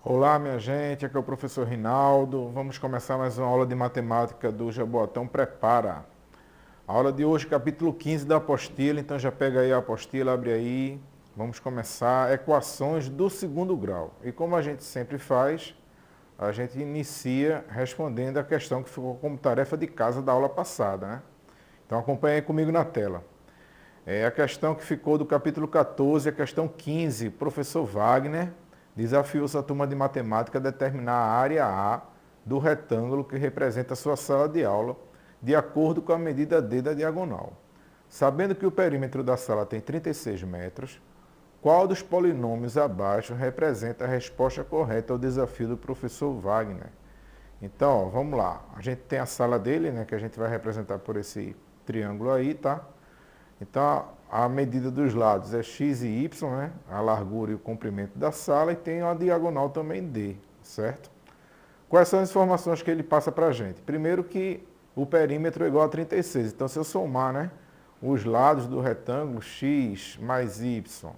Olá, minha gente, aqui é o professor Rinaldo. Vamos começar mais uma aula de matemática do Jaboatão Prepara. A aula de hoje, capítulo 15 da apostila, então já pega aí a apostila, abre aí. Vamos começar equações do segundo grau. E como a gente sempre faz, a gente inicia respondendo a questão que ficou como tarefa de casa da aula passada, né? Então acompanhe aí comigo na tela. A questão que ficou do capítulo 14, a questão 15, professor Wagner desafiou sua turma de matemática a determinar a área A do retângulo que representa a sua sala de aula, de acordo com a medida D da diagonal. Sabendo que o perímetro da sala tem 36 metros, qual dos polinômios abaixo representa a resposta correta ao desafio do professor Wagner? Então, ó, vamos lá. A gente tem a sala dele, né, que a gente vai representar por esse triângulo aí, tá? Então, a medida dos lados é x e y, né? A largura e o comprimento da sala, e tem a diagonal também D, certo? Quais são as informações que ele passa para a gente? Primeiro que o perímetro é igual a 36. Então, se eu somar, né, os lados do retângulo, x mais y,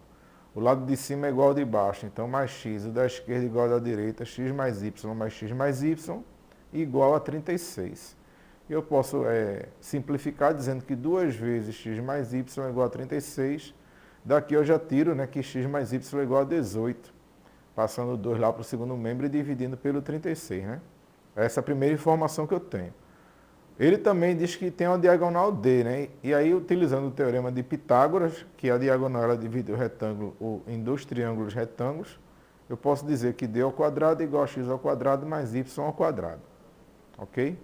o lado de cima é igual ao de baixo, então mais x, o da esquerda igual ao da direita, x mais y igual a 36. Eu posso simplificar dizendo que 2 vezes x mais y é igual a 36. Daqui eu já tiro, né, que x mais y é igual a 18. Passando 2 lá para o segundo membro e dividindo pelo 36. Né? Essa é a primeira informação que eu tenho. Ele também diz que tem uma diagonal D, né? E aí, utilizando o teorema de Pitágoras, que a diagonal ela divide o retângulo em dois triângulos retângulos, eu posso dizer que D ao quadrado é igual a x ao quadrado mais y ao quadrado. Ok?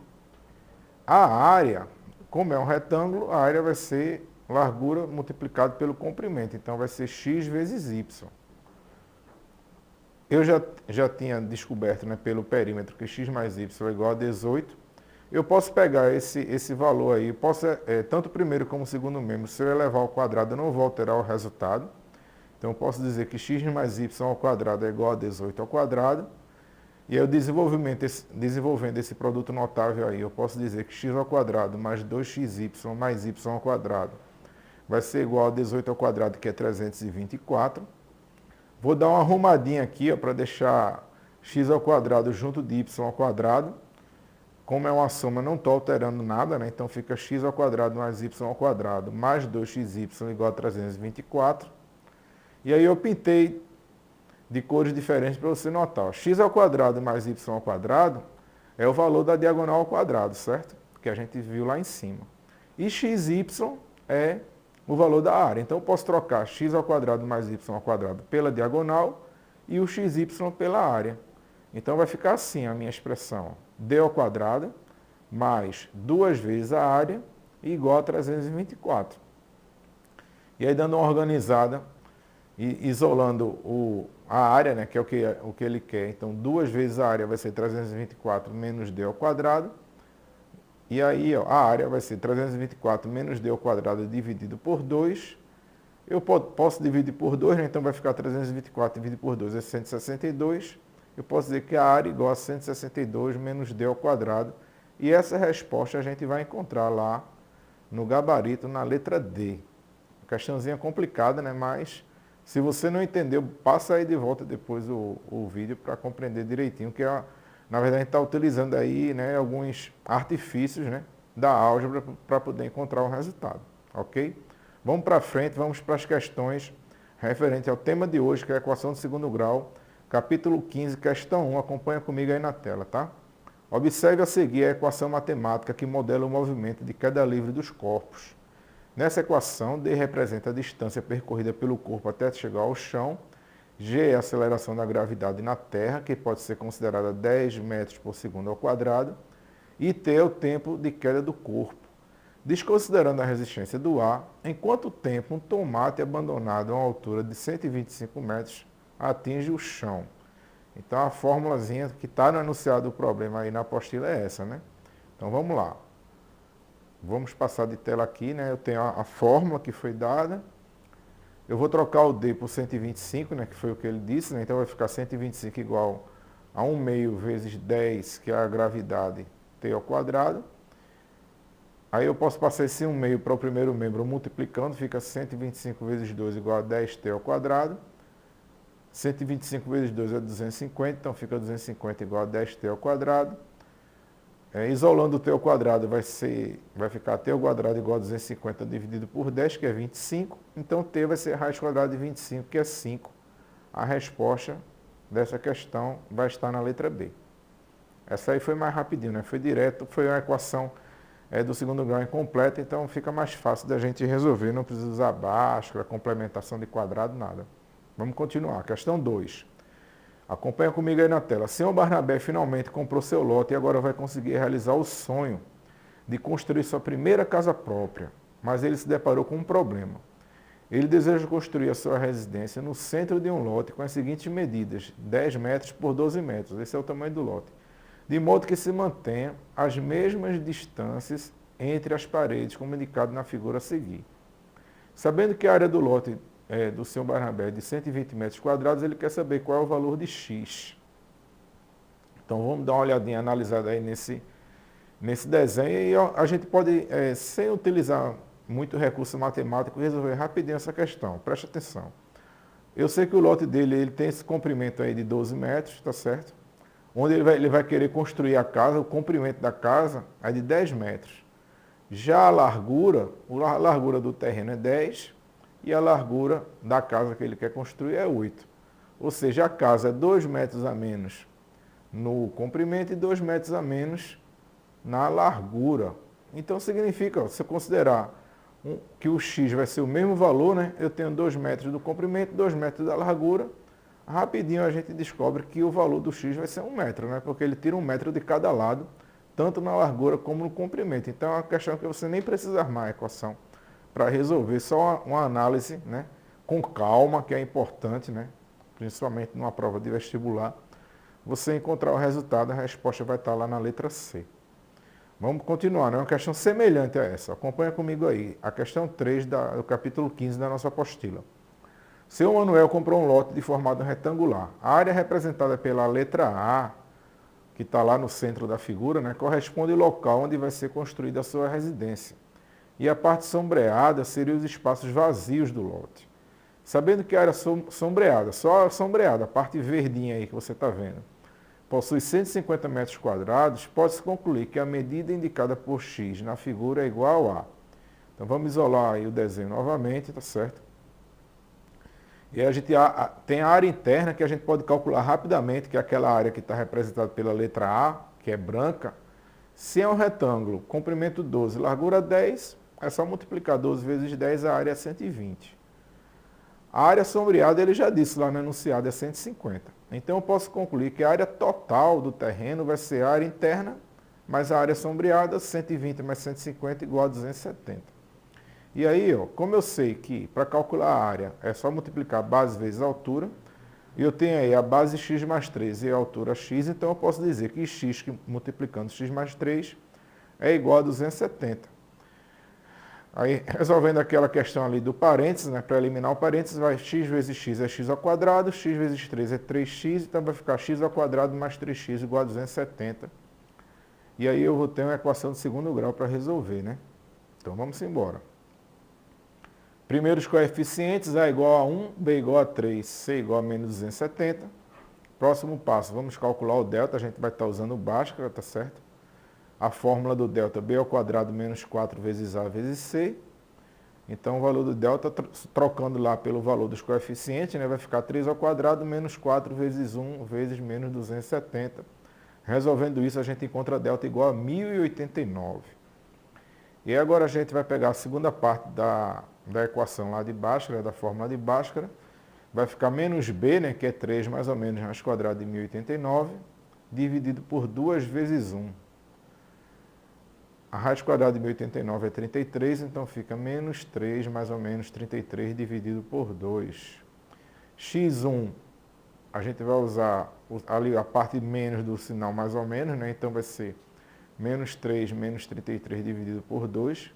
A área, como é um retângulo, a área vai ser largura multiplicado pelo comprimento. Então, vai ser x vezes y. Eu já tinha descoberto, né, pelo perímetro que x mais y é igual a 18. Eu posso pegar esse valor aí, tanto o primeiro como o segundo membro, se eu elevar ao quadrado, eu não vou alterar o resultado. Então, eu posso dizer que x mais y ao quadrado é igual a 18 ao quadrado. E aí, desenvolvendo esse produto notável aí, eu posso dizer que x ao quadrado mais 2xy mais y ao quadrado vai ser igual a 18 ao quadrado, que é 324. Vou dar uma arrumadinha aqui para deixar x ao quadrado junto de y ao quadrado. Como é uma soma, não estou alterando nada, né? Então fica x ao quadrado mais y ao quadrado mais 2xy igual a 324. E aí eu pintei de cores diferentes para você notar. X ao quadrado mais y ao quadrado é o valor da diagonal ao quadrado, certo? Que a gente viu lá em cima. E xy é o valor da área. Então eu posso trocar x ao quadrado mais y ao quadrado pela diagonal e o xy pela área. Então vai ficar assim a minha expressão. D ao quadrado mais 2 vezes a área igual a 324. E aí dando uma organizada e isolando a área, né, que é o que ele quer. Então 2 vezes a área vai ser 324 menos D ao quadrado. E aí ó, a área vai ser 324 menos D ao quadrado dividido por 2. Eu posso dividir por 2, né? Então vai ficar 324 dividido por 2 é 162. Eu posso dizer que a área é igual a 162 menos D ao quadrado. E essa resposta a gente vai encontrar lá no gabarito, na letra D. Questãozinha complicada, né? Mas se você não entendeu, passa aí de volta depois o vídeo para compreender direitinho, que na verdade a gente está utilizando aí, né, alguns artifícios, né, da álgebra para poder encontrar o resultado, ok? Vamos para frente, vamos para as questões referentes ao tema de hoje, que é a equação de segundo grau, capítulo 15, questão 1, acompanha comigo aí na tela, tá? Observe a seguir a equação matemática que modela o movimento de queda livre dos corpos. Nessa equação, D representa a distância percorrida pelo corpo até chegar ao chão, G é a aceleração da gravidade na Terra, que pode ser considerada 10 metros por segundo ao quadrado, e T é o tempo de queda do corpo. Desconsiderando a resistência do ar, em quanto tempo um tomate abandonado a uma altura de 125 metros atinge o chão? Então a formulazinha que está no enunciado do problema aí na apostila é essa, né? Então vamos lá. Vamos passar de tela aqui, né? Eu tenho a fórmula que foi dada. Eu vou trocar o D por 125, né? Que foi o que ele disse, né? Então vai ficar 125 igual a 1 meio vezes 10, que é a gravidade, T ao quadrado. Aí eu posso passar esse 1 meio para o primeiro membro multiplicando, fica 125 vezes 2 igual a 10T ao quadrado. 125 vezes 2 é 250, então fica 250 igual a 10t ao quadrado. Isolando o t ao quadrado vai ficar t ao quadrado igual a 250 dividido por 10, que é 25. Então t vai ser raiz quadrada de 25, que é 5. A resposta dessa questão vai estar na letra B. Essa aí foi mais rapidinho, né? Foi direto, foi uma equação do segundo grau incompleta, então fica mais fácil da gente resolver, não precisa usar báscula, complementação de quadrado, nada. Vamos continuar. Questão 2. Acompanha comigo aí na tela. Senhor Barnabé finalmente comprou seu lote e agora vai conseguir realizar o sonho de construir sua primeira casa própria, mas ele se deparou com um problema. Ele deseja construir a sua residência no centro de um lote com as seguintes medidas: 10 metros por 12 metros, esse é o tamanho do lote, de modo que se mantenha as mesmas distâncias entre as paredes, como indicado na figura a seguir. Sabendo que a área do lote do Sr. Barnabé de 120 metros quadrados, ele quer saber qual é o valor de X. Então vamos dar uma olhadinha analisada aí nesse desenho e a gente pode, sem utilizar muito recurso matemático, resolver rapidinho essa questão. Preste atenção. Eu sei que o lote dele ele tem esse comprimento aí de 12 metros, tá certo? Onde ele vai querer construir a casa, o comprimento da casa é de 10 metros. Já a largura do terreno é 10 e a largura da casa que ele quer construir é 8. Ou seja, a casa é 2 metros a menos no comprimento e 2 metros a menos na largura. Então significa, se eu considerar que o X vai ser o mesmo valor, né? Eu tenho 2 metros do comprimento, 2 metros da largura. Rapidinho a gente descobre que o valor do X vai ser 1 metro, né? Porque ele tira 1 metro de cada lado, tanto na largura como no comprimento. Então é uma questão que você nem precisa armar a equação para resolver, só uma análise, né? Com calma, que é importante, né? Principalmente numa prova de vestibular. Você encontrar o resultado, a resposta vai estar lá na letra C. Vamos continuar, né? Uma questão semelhante a essa. Acompanha comigo aí. A questão 3 do capítulo 15 da nossa apostila. Seu Manuel comprou um lote de formato retangular. A área representada pela letra A, que está lá no centro da figura, né, corresponde ao local onde vai ser construída a sua residência. E a parte sombreada seria os espaços vazios do lote. Sabendo que a área sombreada, só a sombreada, a parte verdinha aí que você está vendo, possui 150 metros quadrados, pode-se concluir que a medida indicada por X na figura é igual a... Então vamos isolar aí o desenho novamente, tá certo? E aí a gente tem a área interna que a gente pode calcular rapidamente, que é aquela área que está representada pela letra A, que é branca. Se é um retângulo, comprimento 12, largura 10, é só multiplicar 12 vezes 10, a área é 120. A área sombreada, ele já disse lá no enunciado, é 150. Então eu posso concluir que a área total do terreno vai ser a área interna, mais a área sombreada, 120 mais 150 igual a 270. E aí, ó, como eu sei que para calcular a área é só multiplicar a base vezes a altura, e eu tenho aí a base x mais 3 e a altura x, então eu posso dizer que x multiplicando x mais 3 é igual a 270. Aí, resolvendo aquela questão ali do parênteses, né, para eliminar o parênteses, vai x vezes x é x ao quadrado, x vezes 3 é 3x, então vai ficar x ao quadrado mais 3x igual a 270. E aí eu vou ter uma equação de segundo grau para resolver, né? Então vamos embora. Primeiros coeficientes, A igual a 1, B igual a 3, C igual a menos 270. Próximo passo, vamos calcular o delta, a gente vai estar usando o Bhaskara, tá certo? A fórmula do delta, B ao quadrado menos 4 vezes A vezes C. Então o valor do delta, trocando lá pelo valor dos coeficientes, né, vai ficar 3 ao quadrado menos 4 vezes 1 vezes menos 270. Resolvendo isso, a gente encontra delta igual a 1089. E agora a gente vai pegar a segunda parte da equação lá de Bhaskara, da fórmula de Bhaskara, vai ficar menos b, né, que é 3 mais ou menos raiz quadrada de 1089, dividido por 2 vezes 1. A raiz quadrada de 1089 é 33, então fica menos 3 mais ou menos 33 dividido por 2. x1, a gente vai usar ali a parte menos do sinal mais ou menos, né, então vai ser menos 3 menos 33 dividido por 2,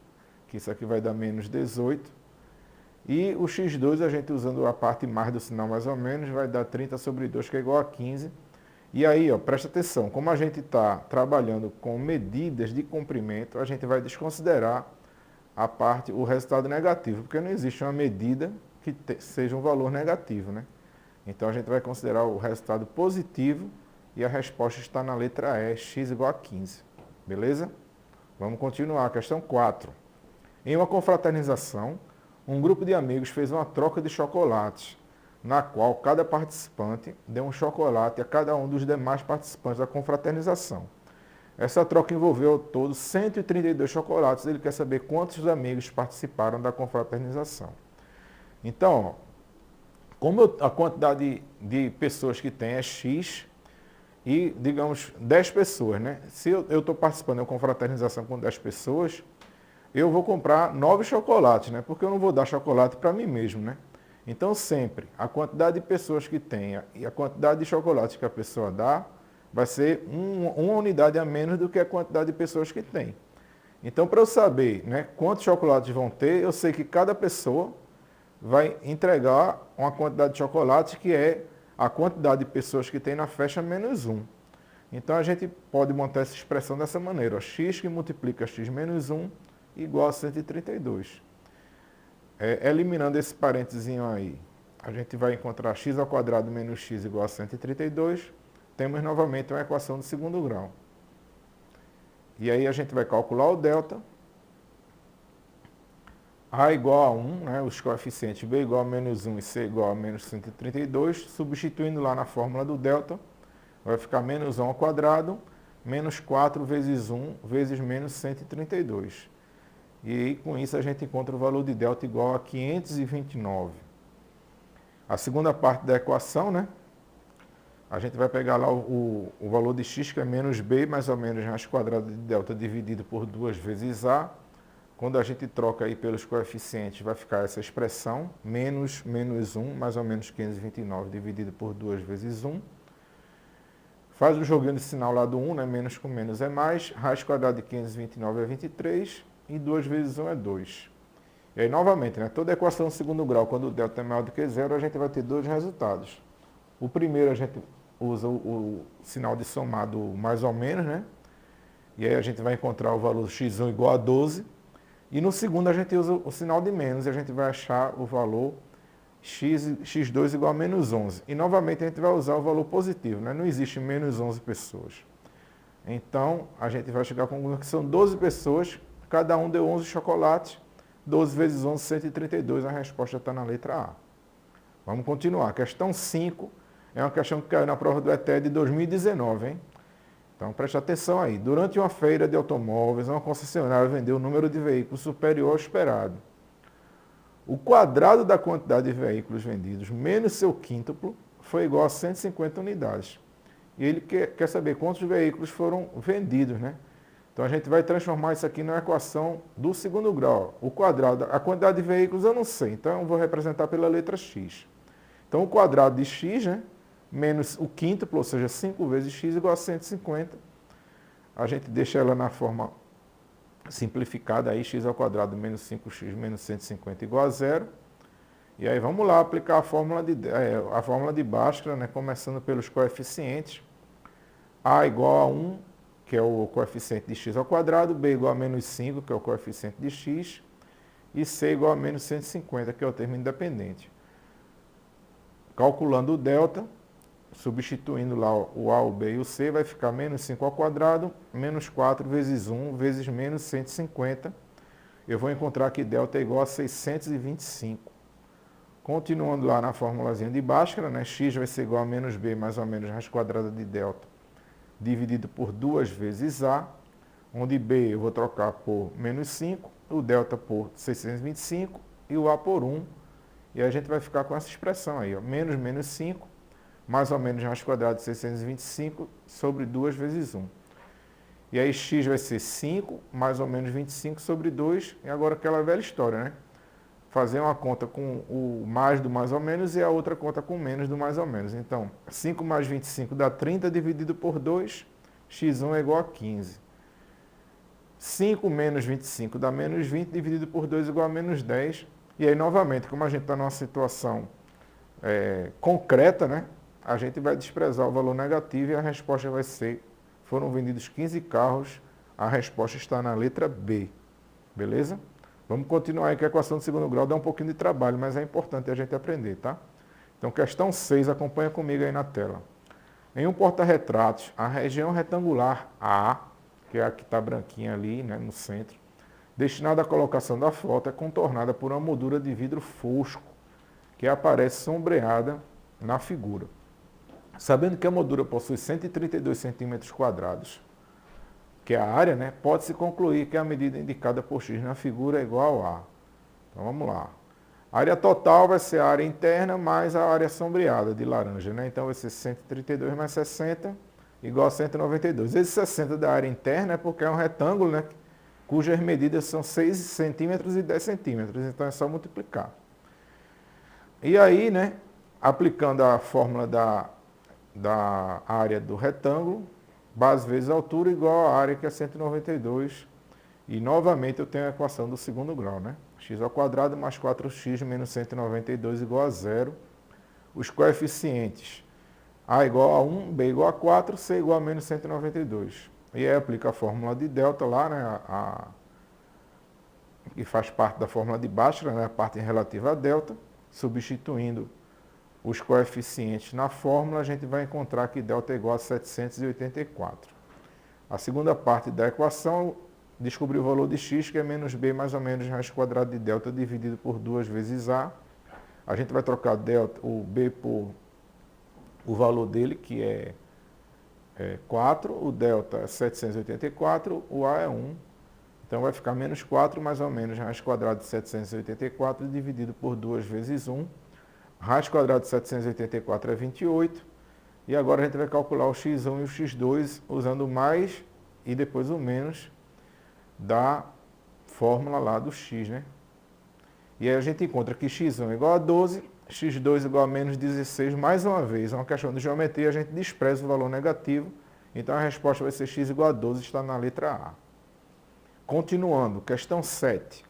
que isso aqui vai dar menos 18. E o x2, a gente usando a parte mais do sinal mais ou menos, vai dar 30 sobre 2, que é igual a 15. E aí, ó, presta atenção, como a gente está trabalhando com medidas de comprimento, a gente vai desconsiderar o resultado negativo, porque não existe uma medida que seja um valor negativo, né? Então a gente vai considerar o resultado positivo e a resposta está na letra E, x igual a 15. Beleza? Vamos continuar. Questão 4. Em uma confraternização, um grupo de amigos fez uma troca de chocolates, na qual cada participante deu um chocolate a cada um dos demais participantes da confraternização. Essa troca envolveu ao todo 132 chocolates. Ele quer saber quantos amigos participaram da confraternização. Então, como a quantidade de pessoas que tem é X e, digamos, 10 pessoas, né? Se eu estou participando de uma confraternização com 10 pessoas, eu vou comprar 9 chocolates, né? Porque eu não vou dar chocolate para mim mesmo, né? Então, sempre, a quantidade de pessoas que tenha e a quantidade de chocolates que a pessoa dá, vai ser uma unidade a menos do que a quantidade de pessoas que tem. Então, para eu saber, né, quantos chocolates vão ter, eu sei que cada pessoa vai entregar uma quantidade de chocolate que é a quantidade de pessoas que tem na festa menos 1. Então, a gente pode montar essa expressão dessa maneira. Ó, x que multiplica x menos 1 igual a 132. Eliminando esse parênteses aí, a gente vai encontrar x ao quadrado menos x igual a 132. Temos novamente uma equação de segundo grau. E aí a gente vai calcular o delta. A igual a 1, né, os coeficientes B igual a menos 1 e C igual a menos 132. Substituindo lá na fórmula do delta, vai ficar menos 1 ao quadrado, menos 4 vezes 1 vezes menos 132. E aí, com isso a gente encontra o valor de delta igual a 529. A segunda parte da equação, né? A gente vai pegar lá o valor de x, que é menos b, mais ou menos raiz quadrada de delta dividido por 2 vezes a. Quando a gente troca aí pelos coeficientes, vai ficar essa expressão, menos 1, mais ou menos 529 dividido por 2 vezes 1. Faz o joguinho de sinal lá do 1, né? Menos com menos é mais. Raiz quadrada de 529 é 23. E 2 vezes 1 é 2. E aí, novamente, né? Toda equação de segundo grau, quando o delta é maior do que zero, a gente vai ter dois resultados. O primeiro, a gente usa o sinal de somado mais ou menos, né? E aí a gente vai encontrar o valor x1 igual a 12. E no segundo, a gente usa o sinal de menos e a gente vai achar o valor x2 igual a menos 11. E novamente, a gente vai usar o valor positivo, né? Não existe menos 11 pessoas. Então, a gente vai chegar à conclusão que são 12 pessoas. Cada um deu 11 chocolates, 12 vezes 11, 132, a resposta está na letra A. Vamos continuar. Questão 5 é uma questão que caiu na prova do ETE de 2019, hein? Então, preste atenção aí. Durante uma feira de automóveis, uma concessionária vendeu um número de veículos superior ao esperado. O quadrado da quantidade de veículos vendidos menos seu quíntuplo foi igual a 150 unidades. E ele quer saber quantos veículos foram vendidos, né? Então, a gente vai transformar isso aqui na equação do segundo grau. O quadrado, a quantidade de veículos eu não sei, então eu vou representar pela letra x. Então, o quadrado de x, né, menos o quíntuplo, ou seja, 5 vezes x igual a 150. A gente deixa ela na forma simplificada aí, x ao quadrado menos 5x menos 150 igual a zero. E aí vamos lá aplicar a fórmula de Bhaskara, né, começando pelos coeficientes. A igual a 1, que é o coeficiente de x ao quadrado, b igual a menos 5, que é o coeficiente de x, e c igual a menos 150, que é o termo independente. Calculando o delta, substituindo lá o a, o b e o c, vai ficar menos 5 ao quadrado, menos 4 vezes 1, vezes menos 150. Eu vou encontrar que delta é igual a 625. Continuando lá na formulazinha de Bhaskara, né, x vai ser igual a menos b mais ou menos raiz quadrada de delta, dividido por 2 vezes a, onde b eu vou trocar por menos 5, o delta por 625 e o a por 1. E a gente vai ficar com essa expressão aí, ó, menos 5, mais ou menos raiz quadrada de 625 sobre 2 vezes 1. E aí x vai ser 5, mais ou menos 25 sobre 2. E agora aquela velha história, né? Fazer uma conta com o mais do mais ou menos e a outra conta com menos do mais ou menos. Então, 5 mais 25 dá 30 dividido por 2, x1 é igual a 15. 5 menos 25 dá menos 20, dividido por 2 igual a menos 10. E aí, novamente, como a gente está numa situação concreta, né, a gente vai desprezar o valor negativo e a resposta vai ser, foram vendidos 15 carros, a resposta está na letra B. Beleza? Vamos continuar aí que a equação de segundo grau dá um pouquinho de trabalho, mas é importante a gente aprender, tá? Então, questão 6, acompanha comigo aí na tela. Em um porta-retratos, a região retangular A, que é a que está branquinha ali, né, no centro, destinada à colocação da foto, é contornada por uma moldura de vidro fosco, que aparece sombreada na figura. Sabendo que a moldura possui 132 centímetros quadrados, que é a área, né, pode-se concluir que a medida indicada por X na figura é igual a... Então vamos lá. A área total vai ser a área interna mais a área sombreada de laranja, né? Então vai ser 132 mais 60 igual a 192. Esse 60 da área interna é porque é um retângulo, né, cujas medidas são 6 centímetros e 10 centímetros. Então é só multiplicar. E aí, né, aplicando a fórmula da área do retângulo, base vezes altura igual a área que é 192. E novamente eu tenho a equação do segundo grau, né? X ao quadrado mais 4x menos 192 igual a 0. Os coeficientes A igual a 1, B igual a 4, C igual a menos 192. E aí aplica a fórmula de delta lá, né? Que faz parte da fórmula de Bhaskara, né? A parte relativa a delta. Substituindo os coeficientes na fórmula, a gente vai encontrar que delta é igual a 784. A segunda parte da equação, descobrir o valor de x, que é menos b mais ou menos raiz quadrada de delta dividido por 2 vezes a. A gente vai trocar delta, o b por o valor dele, que é 4, o delta é 784, o a é 1. Então vai ficar menos 4 mais ou menos raiz quadrada de 784 dividido por 2 vezes 1. Raiz quadrada de 784 é 28. E agora a gente vai calcular o x1 e o x2 usando o mais e depois o menos da fórmula lá do x, né? E aí a gente encontra que x1 é igual a 12, x2 igual a menos 16. Mais uma vez, é uma questão de geometria, a gente despreza o valor negativo. Então a resposta vai ser x igual a 12, está na letra A. Continuando, questão 7.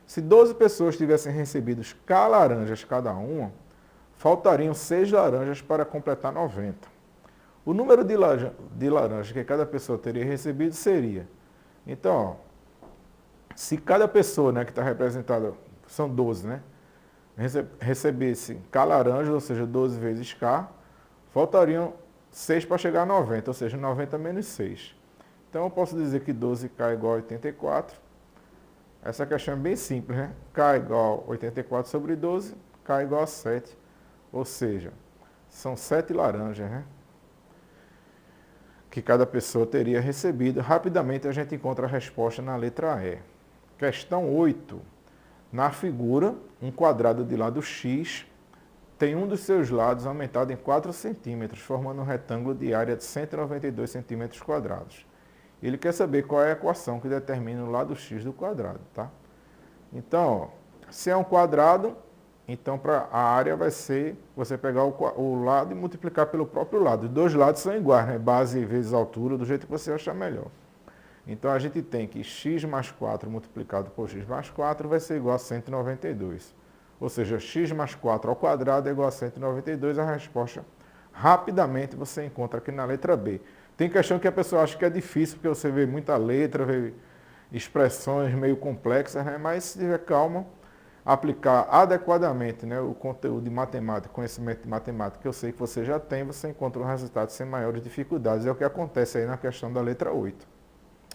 Se 12 pessoas tivessem recebido K laranjas cada uma, faltariam 6 laranjas para completar 90. O número de laranjas que cada pessoa teria recebido seria... Então, ó, se cada pessoa, né, que está representada, são 12, né, recebesse K laranjas, ou seja, 12 vezes K, faltariam 6 para chegar a 90, ou seja, 90 menos 6. Então, eu posso dizer que 12K é igual a 84. Essa questão é bem simples, né? K igual a 84 sobre 12, K igual a 7. Ou seja, são 7 laranjas, né? Que cada pessoa teria recebido. Rapidamente a gente encontra a resposta na letra E. Questão 8. Na figura, um quadrado de lado X tem um dos seus lados aumentado em 4 centímetros, formando um retângulo de área de 192 centímetros quadrados. Ele quer saber qual é a equação que determina o lado x do quadrado, tá? Então, ó, se é um quadrado, então para a área vai ser você pegar o lado e multiplicar pelo próprio lado. Os dois lados são iguais, né? Base vezes altura, do jeito que você achar melhor. Então a gente tem que x mais 4 multiplicado por x mais 4 vai ser igual a 192. Ou seja, x mais 4 ao quadrado é igual a 192. A resposta rapidamente você encontra aqui na letra B. Tem questão que a pessoa acha que é difícil, porque você vê muita letra, vê expressões meio complexas, né? Mas se tiver calma, aplicar adequadamente, né, o conteúdo de matemática, conhecimento de matemática que eu sei que você já tem, você encontra um resultado sem maiores dificuldades. É o que acontece aí na questão da letra 8.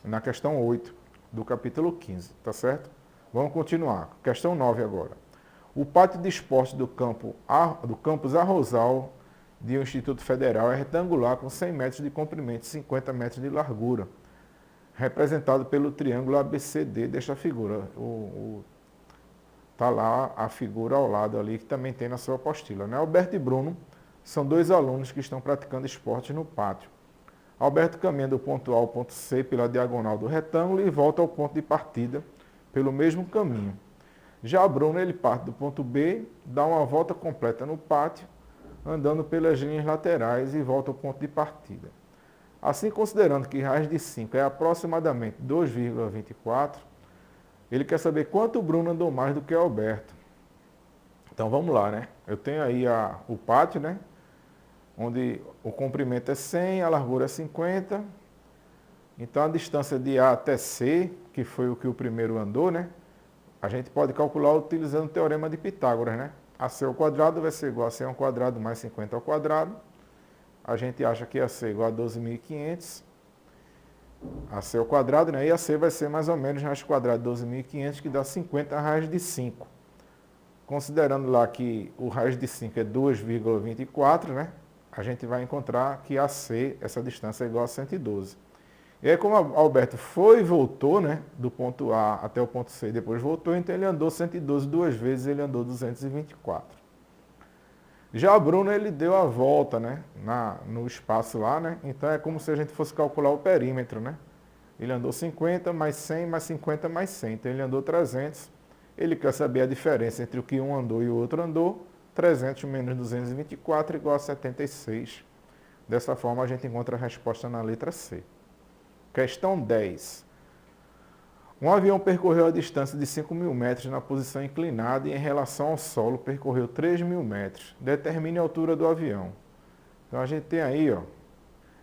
Na questão 8 do capítulo 15, tá certo? Vamos continuar. Questão 9 agora. O pátio de esporte do campus Arrozal de um Instituto Federal é retangular com 100 metros de comprimento e 50 metros de largura, representado pelo triângulo ABCD desta figura. Está lá a figura ao lado ali, que também tem na sua apostila, né? Alberto e Bruno são 2 alunos que estão praticando esportes no pátio. Alberto caminha do ponto A ao ponto C pela diagonal do retângulo e volta ao ponto de partida pelo mesmo caminho. Já Bruno, ele parte do ponto B, dá uma volta completa no pátio, andando pelas linhas laterais e volta ao ponto de partida. Assim, considerando que raiz de 5 é aproximadamente 2,24, ele quer saber quanto o Bruno andou mais do que o Alberto. Então vamos lá, né? Eu tenho aí o pátio, né? Onde o comprimento é 100, a largura é 50. Então a distância de A até C, que foi o que o primeiro andou, né? A gente pode calcular utilizando o teorema de Pitágoras, né? AC ao quadrado vai ser igual a C ao quadrado mais 50 ao quadrado. A gente acha que AC é igual a 12.500. AC ao quadrado, né? E AC vai ser mais ou menos raiz quadrada de 12.500, que dá 50 raiz de 5. Considerando lá que o raiz de 5 é 2,24, né? A gente vai encontrar que AC, essa distância, é igual a 112. E aí, como o Alberto foi e voltou, né? Do ponto A até o ponto C, depois voltou, então ele andou 112 duas vezes, ele andou 224. Já o Bruno, ele deu a volta, né? No espaço lá, né? Então é como se a gente fosse calcular o perímetro, né? Ele andou 50 mais 100 mais 50 mais 100, então ele andou 300. Ele quer saber a diferença entre o que um andou e o outro andou. 300 menos 224 igual a 76. Dessa forma, a gente encontra a resposta na letra C. Questão 10. Um avião percorreu a distância de 5.000 metros na posição inclinada e em relação ao solo percorreu 3.000 metros. Determine a altura do avião. Então a gente tem aí, ó,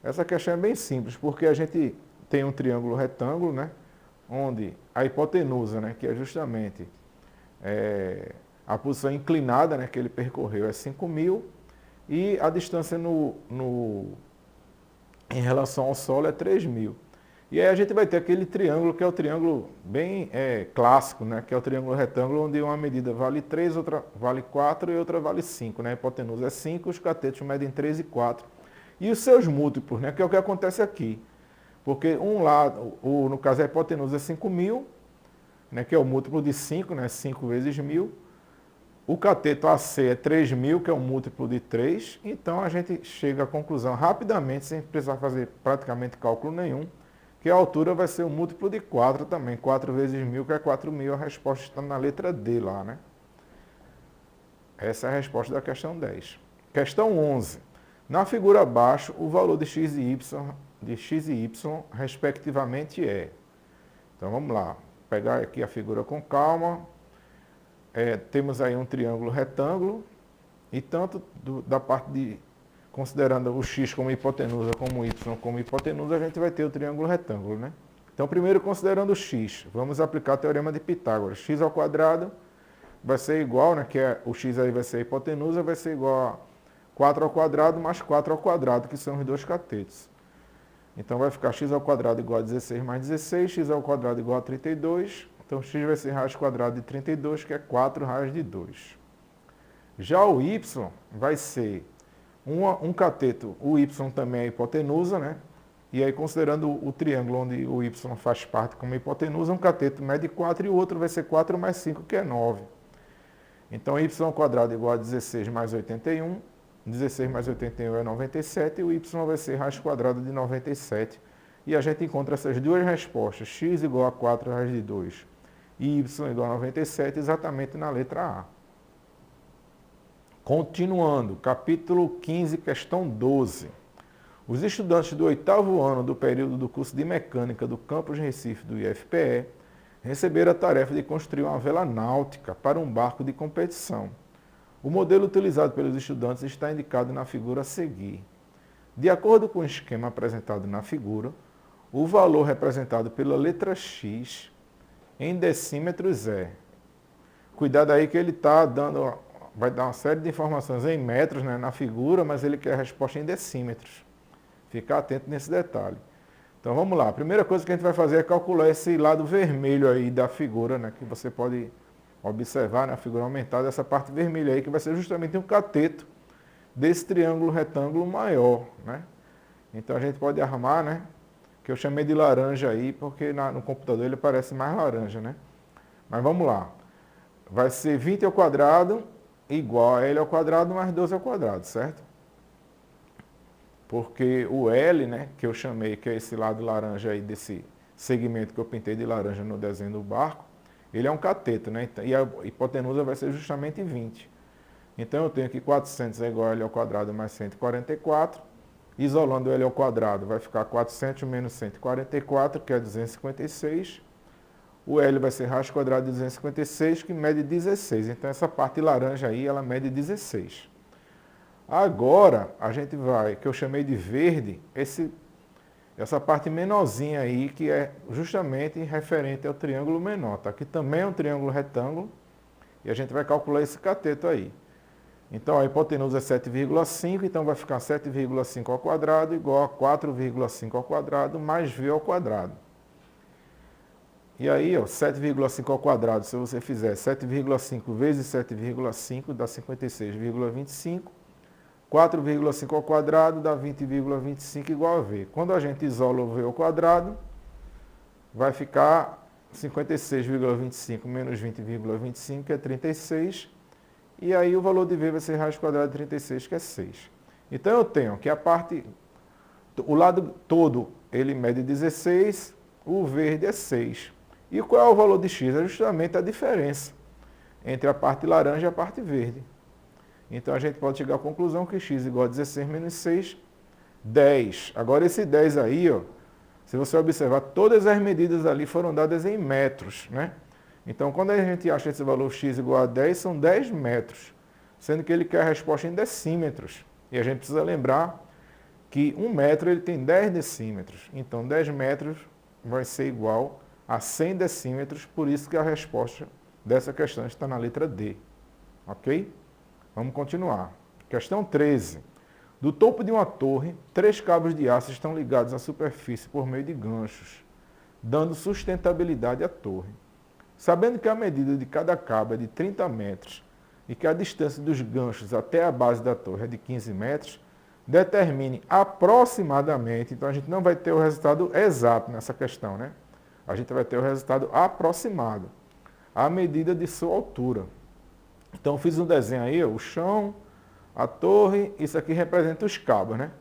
essa questão é bem simples, porque a gente tem um triângulo retângulo, né, onde a hipotenusa, né, que é justamente a posição inclinada, né, que ele percorreu é 5.000 e a distância em relação ao solo é 3.000. E aí a gente vai ter aquele triângulo que é o triângulo bem clássico, né, que é o triângulo retângulo, onde uma medida vale 3, outra vale 4 e outra vale 5. Né? A hipotenusa é 5, os catetos medem 3 e 4. E os seus múltiplos, né, que é o que acontece aqui. Porque um lado, no caso a hipotenusa é 5.000, né, que é o múltiplo de 5, né, 5 vezes 1.000. O cateto AC é 3.000, que é o múltiplo de 3. Então a gente chega à conclusão rapidamente, sem precisar fazer praticamente cálculo nenhum, que a altura vai ser o múltiplo de 4 também. 4 vezes 1.000, que é 4.000. A resposta está na letra D lá, né? Essa é a resposta da questão 10. Questão 11. Na figura abaixo, o valor de x e y, respectivamente, é. Então vamos lá. Pegar aqui a figura com calma. Temos aí um triângulo retângulo. E tanto da parte de... Considerando o x como hipotenusa, como o y como hipotenusa, a gente vai ter o triângulo retângulo, né? Então, primeiro, considerando o x, vamos aplicar o teorema de Pitágoras. X ao quadrado vai ser igual, né? O x aí vai ser a hipotenusa, vai ser igual a 4 ao quadrado mais 4 ao quadrado, que são os dois catetos. Então, vai ficar x ao quadrado igual a 16 mais 16, x ao quadrado igual a 32. Então, x vai ser raiz quadrada de 32, que é 4 raiz de 2. Já o y vai ser um cateto, o y também é hipotenusa, né? E aí, considerando o triângulo onde o y faz parte como hipotenusa, um cateto mede 4 e o outro vai ser 4 mais 5, que é 9. Então, y ao quadrado igual a 16 mais 81. 16 mais 81 é 97 e o y vai ser raiz quadrada de 97. E a gente encontra essas duas respostas, x igual a 4 raiz de 2 e y igual a 97, exatamente na letra A. Continuando, capítulo 15, questão 12. Os estudantes do 8º ano do período do curso de Mecânica do Campus Recife do IFPE receberam a tarefa de construir uma vela náutica para um barco de competição. O modelo utilizado pelos estudantes está indicado na figura a seguir. De acordo com o esquema apresentado na figura, o valor representado pela letra X em decímetros é... Cuidado aí que ele está dando... Vai dar uma série de informações em metros, né, na figura, mas ele quer a resposta em decímetros. Ficar atento nesse detalhe. Então vamos lá. A primeira coisa que a gente vai fazer é calcular esse lado vermelho aí da figura, né, que você pode observar na figura aumentada, essa parte vermelha aí, que vai ser justamente um cateto desse triângulo retângulo maior, né? Então a gente pode armar, né, que eu chamei de laranja aí, porque no computador ele parece mais laranja, né? Mas vamos lá. Vai ser 20 ao quadrado igual a L ao quadrado mais 12 ao quadrado, certo? Porque o L, né, que eu chamei, que é esse lado laranja aí desse segmento que eu pintei de laranja no desenho do barco, ele é um cateto, né? E a hipotenusa vai ser justamente 20. Então eu tenho aqui 400 é igual a L ao quadrado mais 144. Isolando o L ao quadrado vai ficar 400 menos 144, que é 256. O L vai ser raiz quadrada de 256, que mede 16. Então, essa parte laranja aí, ela mede 16. Agora, a gente vai, que eu chamei de verde, essa parte menorzinha aí, que é justamente referente ao triângulo menor, tá? Que também é um triângulo retângulo, e a gente vai calcular esse cateto aí. Então a hipotenusa é 7,5, então vai ficar 7,5 ao quadrado igual a 4,5 ao quadrado mais v ao quadrado. E aí, 7,5 ao quadrado, se você fizer 7,5 vezes 7,5 dá 56,25. 4,5 ao quadrado dá 20,25 igual a v. Quando a gente isola o v ao quadrado, vai ficar 56,25 menos 20,25, que é 36. E aí o valor de v vai ser raiz quadrada de 36, que é 6. Então eu tenho que o lado todo ele mede 16, o verde é 6. E qual é o valor de x? É justamente a diferença entre a parte laranja e a parte verde. Então a gente pode chegar à conclusão que x igual a 16 menos 6, 10. Agora esse 10 aí, se você observar, todas as medidas ali foram dadas em metros, né? Então quando a gente acha esse valor x igual a 10, são 10 metros, sendo que ele quer a resposta em decímetros. E a gente precisa lembrar que 1 metro ele tem 10 decímetros. Então 10 metros vai ser igual a 100 decímetros, por isso que a resposta dessa questão está na letra D. Ok? Vamos continuar. Questão 13. Do topo de uma torre, 3 cabos de aço estão ligados à superfície por meio de ganchos, dando sustentabilidade à torre. Sabendo que a medida de cada cabo é de 30 metros e que a distância dos ganchos até a base da torre é de 15 metros, determine aproximadamente, então a gente não vai ter o resultado exato nessa questão, né? A gente vai ter o resultado aproximado, a medida de sua altura. Então eu fiz um desenho aí, o chão, a torre, isso aqui representa os cabos, né?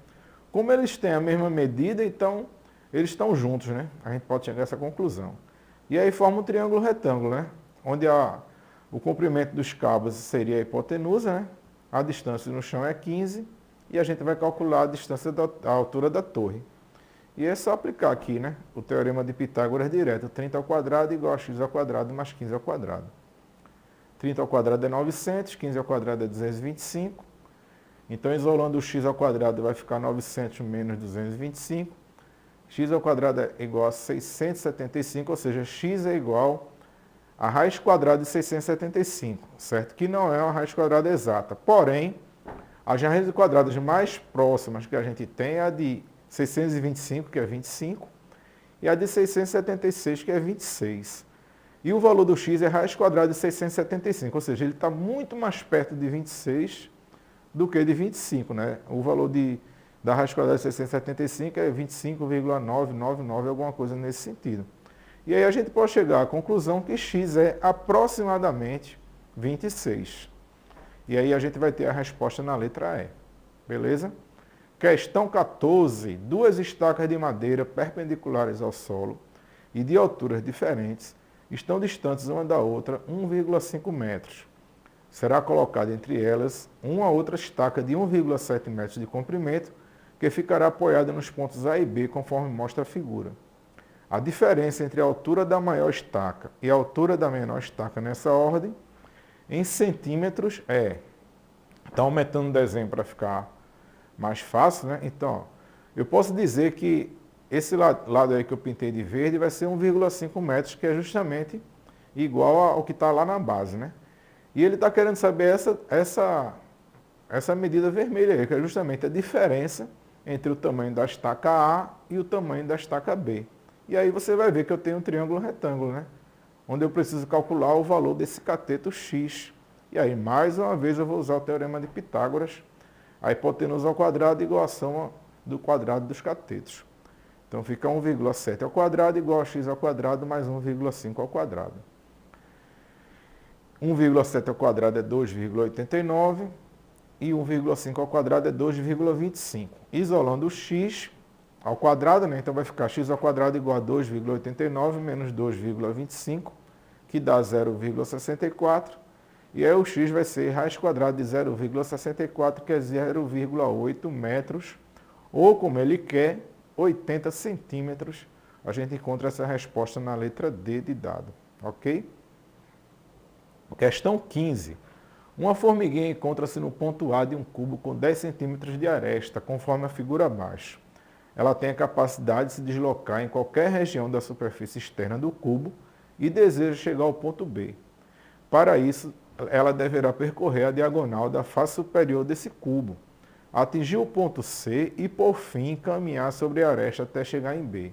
Como eles têm a mesma medida, então eles estão juntos, né? A gente pode chegar a essa conclusão. E aí forma um triângulo retângulo, né? Onde o comprimento dos cabos seria a hipotenusa, né? A distância no chão é 15 e a gente vai calcular a distância a altura da torre. E é só aplicar aqui, né? O teorema de Pitágoras direto. 30 ao quadrado igual a x ao quadrado mais 15 ao quadrado. 30 ao quadrado é 900, 15 ao quadrado é 225. Então, isolando o x ao quadrado, vai ficar 900 menos 225. X ao quadrado é igual a 675, ou seja, x é igual a raiz quadrada de 675, certo? Que não é uma raiz quadrada exata. Porém, as raízes quadradas mais próximas que a gente tem é a de 625, que é 25, e a de 676, que é 26. E o valor do x é raiz quadrada de 675, ou seja, ele está muito mais perto de 26 do que de 25, né? O valor da raiz quadrada de 675 é 25,999, alguma coisa nesse sentido. E aí a gente pode chegar à conclusão que x é aproximadamente 26. E aí a gente vai ter a resposta na letra E. Beleza? Questão 14. 2 estacas de madeira perpendiculares ao solo e de alturas diferentes estão distantes uma da outra 1,5 metros. Será colocada entre elas uma outra estaca de 1,7 metros de comprimento que ficará apoiada nos pontos A e B, conforme mostra a figura. A diferença entre a altura da maior estaca e a altura da menor estaca nessa ordem, em centímetros, está aumentando o desenho para ficar mais fácil, né? Então, eu posso dizer que esse lado aí que eu pintei de verde vai ser 1,5 metros, que é justamente igual ao que está lá na base, né? E ele está querendo saber essa medida vermelha aí, que é justamente a diferença entre o tamanho da estaca A e o tamanho da estaca B. E aí você vai ver que eu tenho um triângulo retângulo, né? Onde eu preciso calcular o valor desse cateto x. E aí, mais uma vez, eu vou usar o teorema de Pitágoras. A hipotenusa ao quadrado igual a soma do quadrado dos catetos. Então fica 1,7 ao quadrado igual a x ao quadrado mais 1,5 ao quadrado. 1,7 ao quadrado é 2,89 e 1,5 ao quadrado é 2,25. Isolando o x ao quadrado, né? Então vai ficar x ao quadrado igual a 2,89 menos 2,25, que dá 0,64. E aí o x vai ser raiz quadrada de 0,64, que é 0,8 metros, ou como ele quer, 80 centímetros. A gente encontra essa resposta na letra D de dado, ok? Questão 15. Uma formiguinha encontra-se no ponto A de um cubo com 10 centímetros de aresta, conforme a figura abaixo. Ela tem a capacidade de se deslocar em qualquer região da superfície externa do cubo e deseja chegar ao ponto B. Para ela deverá percorrer a diagonal da face superior desse cubo, atingir o ponto C e, por fim, caminhar sobre a aresta até chegar em B.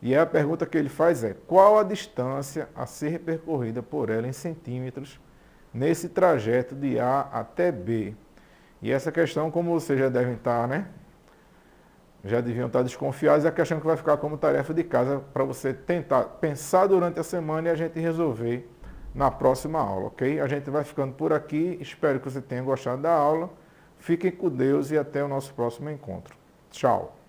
E a pergunta que ele faz é: qual a distância a ser percorrida por ela em centímetros nesse trajeto de A até B? E essa questão, como vocês já devem estar, né? Já deviam estar desconfiados, é a questão que vai ficar como tarefa de casa para você tentar pensar durante a semana e a gente resolver na próxima aula, ok? A gente vai ficando por aqui, espero que você tenha gostado da aula. Fiquem com Deus e até o nosso próximo encontro. Tchau!